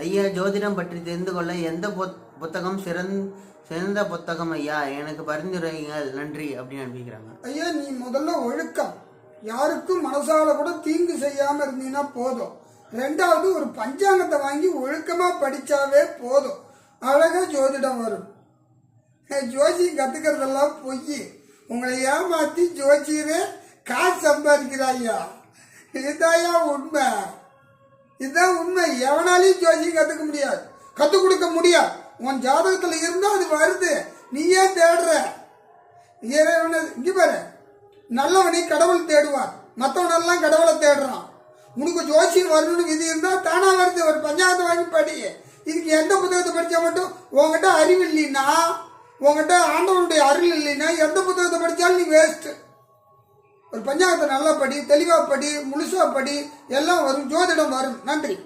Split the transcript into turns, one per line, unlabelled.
ஐயா, ஜோதிடம் பற்றி தெரிந்து கொள்ள எந்த புத்தகம் சிறந்த புத்தகம் ஐயா? எனக்கு பரிந்துரைகள், நன்றி அப்படின்னு அனுப்பிக்கிறாங்க.
ஐயா, நீ முதல்ல ஒழுக்கம், யாருக்கும் மனசால கூட தீங்கு செய்யாம இருந்தீங்கன்னா போதும். ரெண்டாவது, ஒரு பஞ்சாங்கத்தை வாங்கி ஒழுக்கமா படிச்சாவே போதும், அழகா ஜோதிடம் வரும். ஜோசியம் கத்துக்கிறதெல்லாம் பொய். உங்களை ஏமாத்தி ஜோசியரே காசு சம்பாதிக்கிறாய்யா. இதுதாயா உண்மை, இதுதான் உண்மை. எவனாலையும் ஜோசியம் கத்துக்க முடியாது, கத்துக் கொடுக்க முடியாது. உன் ஜாதகத்துல இருந்தா அது வருது, நீ ஏன் தேடுற? இங்க பாரு, நல்லவனை கடவுள் தேடுவார், மற்றவனெல்லாம் கடவுளை தேடுறான். உனக்கு ஜோசியம் வரணும்னு விதி இருந்தா தானா வருது. ஒரு பஞ்சாயத்தை வாங்கி படி. இதுக்கு எந்த புத்தகத்தை படிச்சா மட்டும்? உங்ககிட்ட அறிவு இல்லைன்னா, உங்ககிட்ட ஆண்டவனுடைய அருள் இல்லைன்னா எந்த புத்தகத்தை படிச்சாலும் நீ வேஸ்ட். ஒரு பஞ்சாயத்தை நல்லா படி, தெளிவா படி, முழுசா படி, எல்லாம் வரும், ஜோதிடம் வரும். நன்றி.